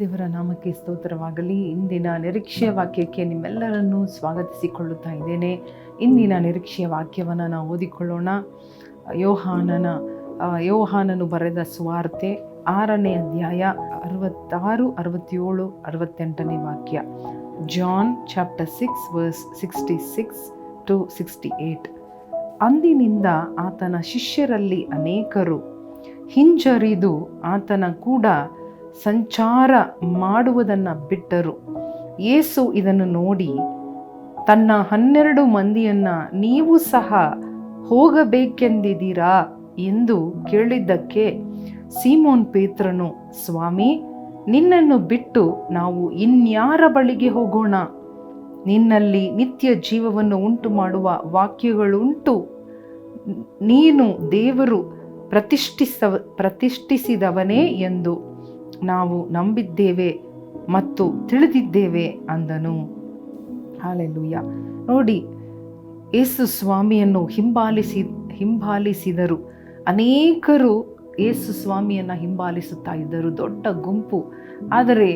ದೇವರ ನಾಮಕ್ಕೆ ಸ್ತೋತ್ರವಾಗಲಿ. ಇಂದಿನ ನಿರೀಕ್ಷೆಯ ವಾಕ್ಯಕ್ಕೆ ನಿಮ್ಮೆಲ್ಲರನ್ನೂ ಸ್ವಾಗತಿಸಿಕೊಳ್ಳುತ್ತಾ ಇದ್ದೇನೆ. ಇಂದಿನ ನಿರೀಕ್ಷೆಯ ವಾಕ್ಯವನ್ನು ನಾವು ಓದಿಕೊಳ್ಳೋಣ. ಯೋಹಾನನು ಬರೆದ ಸುವಾರ್ತೆ 6ನೇ ಅಧ್ಯಾಯ 66, 67, 68ನೇ ವಾಕ್ಯ. John chapter 6 verse 66 to 68. ಅಂದಿನಿಂದ ಆತನ ಶಿಷ್ಯರಲ್ಲಿ ಅನೇಕರು ಹಿಂಜರಿದು ಆತನ ಕೂಡ ಸಂಚಾರ ಮಾಡುವುದನ್ನು ಬಿಟ್ಟರು. ಯೇಸು ಇದನ್ನು ನೋಡಿ ತನ್ನ 12 ಮಂದಿಯನ್ನು ನೀವು ಸಹ ಹೋಗಬೇಕೆಂದಿದ್ದೀರಾ ಎಂದು ಕೇಳಿದ್ದಕ್ಕೆ ಸೀಮೋನ್ ಪೇತ್ರನು, ಸ್ವಾಮಿ, ನಿನ್ನನ್ನು ಬಿಟ್ಟು ನಾವು ಇನ್ಯಾರ ಬಳಿಗೆ ಹೋಗೋಣ? ನಿನ್ನಲ್ಲಿ ನಿತ್ಯ ಜೀವವನ್ನು ಉಂಟು ಮಾಡುವ ವಾಕ್ಯಗಳುಂಟು. ನೀನು ದೇವರು ಪ್ರತಿಷ್ಠಿಸಿದವನೇ ಎಂದು ನಾವು ನಂಬಿದ್ದೇವೆ ಮತ್ತು ತಿಳಿದಿದ್ದೇವೆ ಅಂದನು. ಹಲ್ಲೆಲೂಯಾ. ನೋಡಿ, ಯೇಸು ಸ್ವಾಮಿಯನ್ನು ಹಿಂಬಾಲಿಸಿದರು. ಅನೇಕರು ಯೇಸು ಸ್ವಾಮಿಯನ್ನು ಹಿಂಬಾಲಿಸುತ್ತಾ ಇದ್ದರು, ದೊಡ್ಡ ಗುಂಪು. ಆದರೆ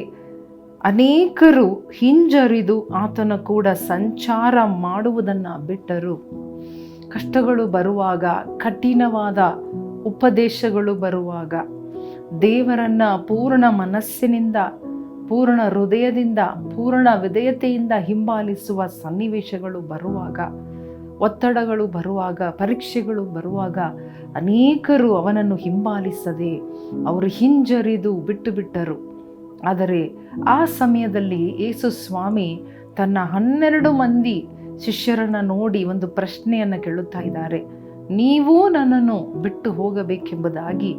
ಅನೇಕರು ಹಿಂಜರಿದು ಆತನ ಕೂಡ ಸಂಚಾರ ಮಾಡುವುದನ್ನು ಬಿಟ್ಟರು. ಕಷ್ಟಗಳು ಬರುವಾಗ, ಕಠಿಣವಾದ ಉಪದೇಶಗಳು ಬರುವಾಗ, ದೇವರನ್ನ ಪೂರ್ಣ ಮನಸ್ಸಿನಿಂದ, ಪೂರ್ಣ ಹೃದಯದಿಂದ, ಪೂರ್ಣ ವಿಧೇಯತೆಯಿಂದ ಹಿಂಬಾಲಿಸುವ ಸನ್ನಿವೇಶಗಳು ಬರುವಾಗ, ಒತ್ತಡಗಳು ಬರುವಾಗ, ಪರೀಕ್ಷೆಗಳು ಬರುವಾಗ ಅನೇಕರು ಅವನನ್ನು ಹಿಂಬಾಲಿಸದೆ ಅವರು ಹಿಂಜರಿದು ಬಿಟ್ಟು ಬಿಟ್ಟರು. ಆದರೆ ಆ ಸಮಯದಲ್ಲಿ ಯೇಸು ಸ್ವಾಮಿ ತನ್ನ 12 ಮಂದಿ ಶಿಷ್ಯರನ್ನು ನೋಡಿ ಒಂದು ಪ್ರಶ್ನೆಯನ್ನು ಕೇಳುತ್ತಾ ಇದ್ದಾರೆ. ನೀವು ನನ್ನನ್ನು ಬಿಟ್ಟು ಹೋಗಬೇಕೆಂಬುದಾಗಿ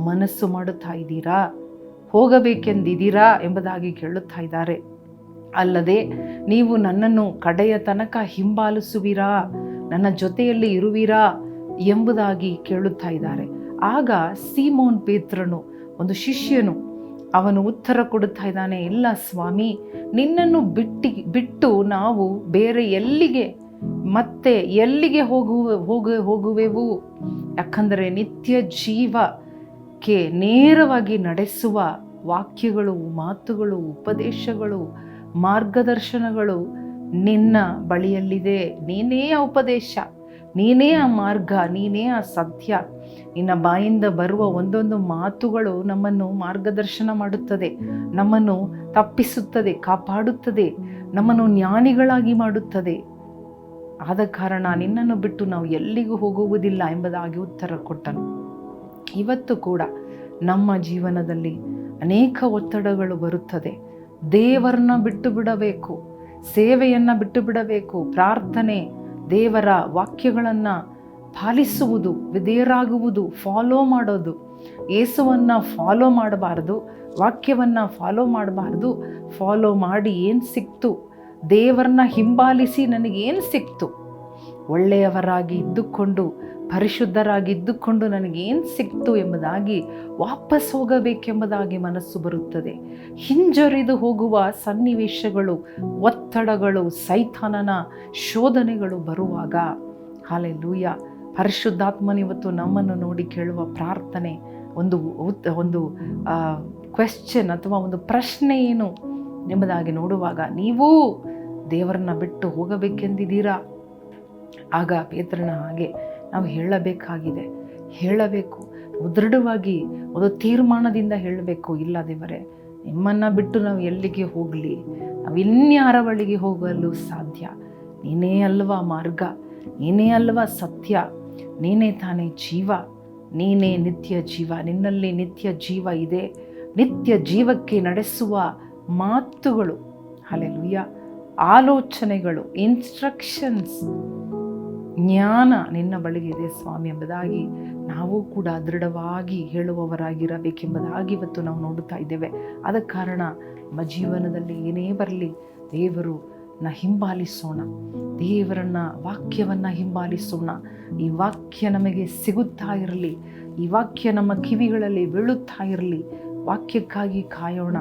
ಮನಸ್ಸು ಮಾಡುತ್ತಾ ಇದ್ದೀರಾ? ಹೋಗಬೇಕೆಂದಿದ್ದೀರಾ ಎಂಬುದಾಗಿ ಕೇಳುತ್ತಾ ಇದ್ದಾರೆ. ಅಲ್ಲದೆ ನೀವು ನನ್ನನ್ನು ಕಡೆಯ ತನಕ ಹಿಂಬಾಲಿಸುವಿರಾ, ನನ್ನ ಜೊತೆಯಲ್ಲಿ ಇರುವಿರಾ ಎಂಬುದಾಗಿ ಕೇಳುತ್ತಾ ಇದ್ದಾರೆ. ಆಗ ಸೀಮೋನ್ ಪೇತ್ರನು, ಒಂದು ಶಿಷ್ಯನು, ಅವನು ಉತ್ತರ ಕೊಡುತ್ತಾ ಇದ್ದಾನೆ, ಇಲ್ಲ ಸ್ವಾಮಿ, ನಿನ್ನನ್ನು ಬಿಟ್ಟು ನಾವು ಬೇರೆ ಎಲ್ಲಿಗೆ ಹೋಗುವೆವು? ಯಾಕಂದರೆ ನಿತ್ಯ ಜೀವಕ್ಕೆ ನೇರವಾಗಿ ನಡೆಸುವ ವಾಕ್ಯಗಳು, ಮಾತುಗಳು, ಉಪದೇಶಗಳು, ಮಾರ್ಗದರ್ಶನಗಳು ನಿನ್ನ ಬಳಿಯಲ್ಲಿದೆ. ನೀನೇ ಆ ಉಪದೇಶ, ನೀನೇ ಆ ಮಾರ್ಗ, ನೀನೇ ಆ ಸತ್ಯ. ನಿನ್ನ ಬಾಯಿಂದ ಬರುವ ಒಂದೊಂದು ಮಾತುಗಳು ನಮ್ಮನ್ನು ಮಾರ್ಗದರ್ಶನ ಮಾಡುತ್ತದೆ, ನಮ್ಮನ್ನು ತಪ್ಪಿಸುತ್ತದೆ, ಕಾಪಾಡುತ್ತದೆ, ನಮ್ಮನ್ನು ಜ್ಞಾನಿಗಳಾಗಿ ಮಾಡುತ್ತದೆ. ಆದ ಕಾರಣ ನಿನ್ನನ್ನು ಬಿಟ್ಟು ನಾವು ಎಲ್ಲಿಗೂ ಹೋಗುವುದಿಲ್ಲ ಎಂಬುದಾಗಿ ಉತ್ತರ ಕೊಟ್ಟನು. ಇವತ್ತು ಕೂಡ ನಮ್ಮ ಜೀವನದಲ್ಲಿ ಅನೇಕ ಒತ್ತಡಗಳು ಬರುತ್ತದೆ. ದೇವರನ್ನ ಬಿಟ್ಟು ಬಿಡಬೇಕು, ಸೇವೆಯನ್ನು ಬಿಟ್ಟು ಬಿಡಬೇಕು, ಪ್ರಾರ್ಥನೆ, ದೇವರ ವಾಕ್ಯಗಳನ್ನು ಪಾಲಿಸುವುದು, ವಿಧೇಯರಾಗುವುದು, ಫಾಲೋ ಮಾಡೋದು. ಯೇಸುವನ್ನು ಫಾಲೋ ಮಾಡಬಾರ್ದು, ವಾಕ್ಯವನ್ನು ಫಾಲೋ ಮಾಡಬಾರ್ದು. ಫಾಲೋ ಮಾಡಿ ಏನು ಸಿಕ್ತು? ದೇವರನ್ನ ಹಿಂಬಾಲಿಸಿ ನನಗೇನು ಸಿಕ್ತು? ಒಳ್ಳೆಯವರಾಗಿ ಇದ್ದುಕೊಂಡು, ಪರಿಶುದ್ಧರಾಗಿ ಇದ್ದುಕೊಂಡು ನನಗೇನು ಸಿಕ್ತು ಎಂಬುದಾಗಿ ವಾಪಸ್ ಹೋಗಬೇಕೆಂಬುದಾಗಿ ಮನಸ್ಸು ಬರುತ್ತದೆ. ಹಿಂಜರಿದು ಹೋಗುವ ಸನ್ನಿವೇಶಗಳು, ಒತ್ತಡಗಳು, ಸೈತಾನನ ಶೋಧನೆಗಳು ಬರುವಾಗ, ಹಲ್ಲೆಲೂಯಾ, ಪರಿಶುದ್ಧಾತ್ಮನಿವತ್ತು ನಮ್ಮನ್ನು ನೋಡಿ ಕೇಳುವ ಪ್ರಾರ್ಥನೆ, ಒಂದು ಕ್ವೆಶ್ಚನ್ ಅಥವಾ ಒಂದು ಪ್ರಶ್ನೆ ಏನು ಎಂಬುದಾಗಿ ನೋಡುವಾಗ, ನೀವು ದೇವರನ್ನ ಬಿಟ್ಟು ಹೋಗಬೇಕೆಂದಿದ್ದೀರಾ? ಆಗ ಪೇತ್ರನ ಹಾಗೆ ನಾವು ಹೇಳಬೇಕು, ದೃಢವಾಗಿ ಒಂದು ತೀರ್ಮಾನದಿಂದ ಹೇಳಬೇಕು. ಇಲ್ಲ ದೇವರೇ, ನಿಮ್ಮನ್ನು ಬಿಟ್ಟು ನಾವು ಎಲ್ಲಿಗೆ ಹೋಗಲಿ? ನಾವು ಇನ್ಯಾರ ಬಳಿಗೆ ಹೋಗಲು ಸಾಧ್ಯ? ನೀನೇ ಅಲ್ವಾ ಮಾರ್ಗ, ನೀನೇ ಅಲ್ವಾ ಸತ್ಯ, ನೀನೇ ತಾನೇ ಜೀವ, ನೀನೇ ನಿತ್ಯ ಜೀವ, ನಿನ್ನಲ್ಲಿ ನಿತ್ಯ ಜೀವ ಇದೆ. ನಿತ್ಯ ಜೀವಕ್ಕೆ ನಡೆಸುವ ಮಾತುಗಳು, ಹಲ್ಲೆಲೂಯಾ, ಆಲೋಚನೆಗಳು, ಇನ್ಸ್ಟ್ರಕ್ಷನ್ಸ್, ಜ್ಞಾನ ನಿನ್ನ ಬಳಿಗೆ ಇದೆ ಸ್ವಾಮಿ ಎಂಬುದಾಗಿ ನಾವು ಕೂಡ ದೃಢವಾಗಿ ಹೇಳುವವರಾಗಿರಬೇಕೆಂಬುದಾಗಿ ಇವತ್ತು ನಾವು ನೋಡುತ್ತಾ ಇದ್ದೇವೆ. ಆದ ಕಾರಣ ನಮ್ಮ ಜೀವನದಲ್ಲಿ ಏನೇ ಬರಲಿ, ದೇವರನ್ನ ಹಿಂಬಾಲಿಸೋಣ, ದೇವರನ್ನ ವಾಕ್ಯವನ್ನು ಹಿಂಬಾಲಿಸೋಣ. ಈ ವಾಕ್ಯ ನಮಗೆ ಸಿಗುತ್ತಾ ಇರಲಿ, ಈ ವಾಕ್ಯ ನಮ್ಮ ಕಿವಿಗಳಲ್ಲಿ ಬೀಳುತ್ತಾ ಇರಲಿ. ವಾಕ್ಯಕ್ಕಾಗಿ ಕಾಯೋಣ.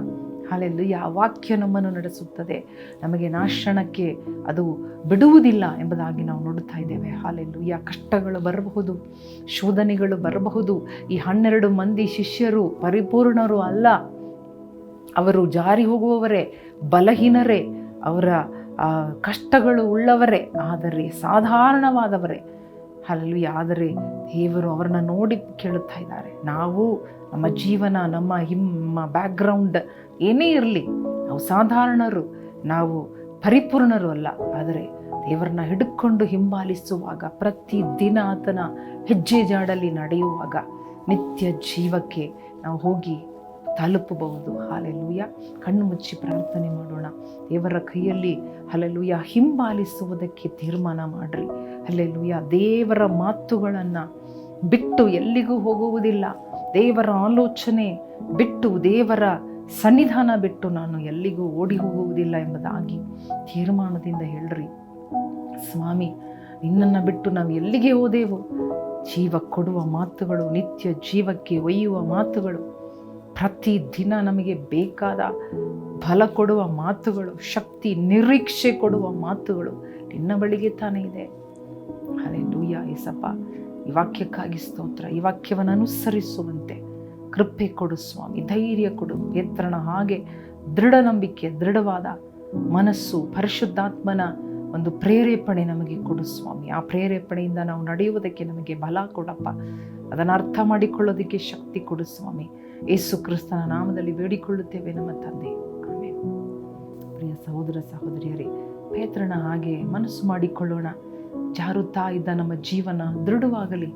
ಹಲ್ಲೆಲೂಯಾ. ವಾಕ್ಯ ನಮ್ಮನ್ನು ನಡೆಸುತ್ತದೆ, ನಮಗೆ ನಾಶನಕ್ಕೆ ಅದು ಬಿಡುವುದಿಲ್ಲ ಎಂಬುದಾಗಿ ನಾವು ನೋಡುತ್ತಾ ಇದ್ದೇವೆ. ಹಲ್ಲೆಲೂಯಾ. ಕಷ್ಟಗಳು ಬರಬಹುದು, ಶೋಧನೆಗಳು ಬರಬಹುದು. ಈ 12 ಮಂದಿ ಶಿಷ್ಯರು ಪರಿಪೂರ್ಣರು ಅಲ್ಲ, ಅವರು ಜಾರಿ ಹೋಗುವವರೇ, ಬಲಹೀನರೇ, ಅವರ ಕಷ್ಟಗಳು ಉಳ್ಳವರೇ, ಆದರೆ ಸಾಧಾರಣವಾದವರೇ. ಹಲ್ಲೆಲೂಯಾ. ಆದರೆ ದೇವರು ಅವರನ್ನ ನೋಡಿ ಕೇಳುತ್ತಾ ಇದ್ದಾರೆ. ನಾವು ನಮ್ಮ ಜೀವನ, ನಮ್ಮ ಬ್ಯಾಕ್ಗ್ರೌಂಡ್ ಏನೇ ಇರಲಿ, ನಾವು ಸಾಧಾರಣರು, ನಾವು ಪರಿಪೂರ್ಣರು ಅಲ್ಲ. ಆದರೆ ದೇವರನ್ನ ಹಿಡ್ಕೊಂಡು ಹಿಂಬಾಲಿಸುವಾಗ, ಪ್ರತಿದಿನ ಆತನ ಹೆಜ್ಜೆ ಜಾಡಲ್ಲಿ ನಡೆಯುವಾಗ ನಿತ್ಯ ಜೀವಕ್ಕೆ ನಾವು ಹೋಗಿ ತಲುಪಬಹುದು. ಹಲ್ಲೆಲೂಯಾ. ಕಣ್ಣು ಮುಚ್ಚಿ ಪ್ರಾರ್ಥನೆ ಮಾಡೋಣ. ದೇವರ ಕೈಯಲ್ಲಿ ಹಲ್ಲೆಲೂಯಾ ಹಿಂಬಾಲಿಸುವುದಕ್ಕೆ ತೀರ್ಮಾನ ಮಾಡ್ರಿ. ಹಲ್ಲೆಲೂಯಾ. ದೇವರ ಮಾತುಗಳನ್ನು ಬಿಟ್ಟು ಎಲ್ಲಿಗೂ ಹೋಗುವುದಿಲ್ಲ. ದೇವರ ಆಲೋಚನೆ ಬಿಟ್ಟು, ದೇವರ ಸನ್ನಿಧಾನ ಬಿಟ್ಟು ನಾನು ಎಲ್ಲಿಗೂ ಓಡಿ ಹೋಗುವುದಿಲ್ಲ ಎಂಬುದಾಗಿ ತೀರ್ಮಾನದಿಂದ ಹೇಳ್ರಿ. ಸ್ವಾಮಿ, ನಿನ್ನನ್ನು ಬಿಟ್ಟು ನಾವು ಎಲ್ಲಿಗೆ ಹೋದೆವು? ಜೀವ ಕೊಡುವ ಮಾತುಗಳು, ನಿತ್ಯ ಜೀವಕ್ಕೆ ಒಯ್ಯುವ ಮಾತುಗಳು, ಪ್ರತಿದಿನ ನಮಗೆ ಬೇಕಾದ ಫಲ ಕೊಡುವ ಮಾತುಗಳು, ಶಕ್ತಿ, ನಿರೀಕ್ಷೆ ಕೊಡುವ ಮಾತುಗಳು ನಿನ್ನ ಬಳಿಗೆ ತಾನೇ ಇದೆ. ಹಲ್ಲೆಲೂಯಾ. ಯೇಸಪ್ಪ, ಈ ವಾಕ್ಯಕ್ಕಾಗಿ ಸ್ತೋತ್ರ. ಈ ವಾಕ್ಯವನ್ನು ಅನುಸರಿಸುವಂತೆ ಕೃಪೆ ಕೊಡು ಸ್ವಾಮಿ. ಧೈರ್ಯ ಕೊಡು. ಎತ್ತರನ ಹಾಗೆ ದೃಢ ನಂಬಿಕೆ, ದೃಢವಾದ ಮನಸ್ಸು, ಪರಿಶುದ್ಧಾತ್ಮನ ಒಂದು ಪ್ರೇರೇಪಣೆ ನಮಗೆ ಕೊಡು ಸ್ವಾಮಿ. ಆ ಪ್ರೇರೇಪಣೆಯಿಂದ ನಾವು ನಡೆಯುವುದಕ್ಕೆ ನಮಗೆ ಬಲ ಕೊಡಪ್ಪ. ಅದನ್ನು ಅರ್ಥ ಮಾಡಿಕೊಳ್ಳೋದಕ್ಕೆ ಶಕ್ತಿ ಕೊಡು ಸ್ವಾಮಿ. ಯೇಸು ಕ್ರಿಸ್ತನ ನಾಮದಲ್ಲಿ ಬೇಡಿಕೊಳ್ಳುತ್ತೇವೆ ನಮ್ಮ ತಂದೆ, ಆಮೆನ್. ಪ್ರಿಯ ಸಹೋದರ ಸಹೋದರಿಯರೇ, ಪೇತ್ರನ ಹಾಗೆ ಮನಸ್ಸು ಮಾಡಿಕೊಳ್ಳೋಣ. ಜಾರುತ್ತಾ ಇದ್ದ ನಮ್ಮ ಜೀವನ ದೃಢವಾಗಲಿ.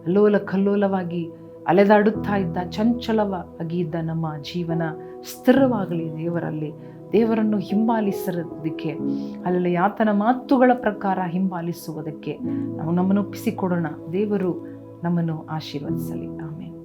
ಅಲ್ಲೋಲ ಕಲ್ಲೋಲವಾಗಿ ಅಲೆದಾಡುತ್ತಾ ಇದ್ದ, ಚಂಚಲವಾಗಿ ಇದ್ದ ನಮ್ಮ ಜೀವನ ಸ್ಥಿರವಾಗಲಿ. ದೇವರನ್ನು ಹಿಂಬಾಲಿಸೋದಕ್ಕೆ, ಅಲ್ಲಲ್ಲಿ ಆತನ ಮಾತುಗಳ ಪ್ರಕಾರ ಹಿಂಬಾಲಿಸುವುದಕ್ಕೆ ನಾವು ನಮ್ಮನ್ನು ಒಪ್ಪಿಸಿಕೊಡೋಣ. ದೇವರು ನಮ್ಮನ್ನು ಆಶೀರ್ವದಿಸಲಿ. ಆಮೆನ್.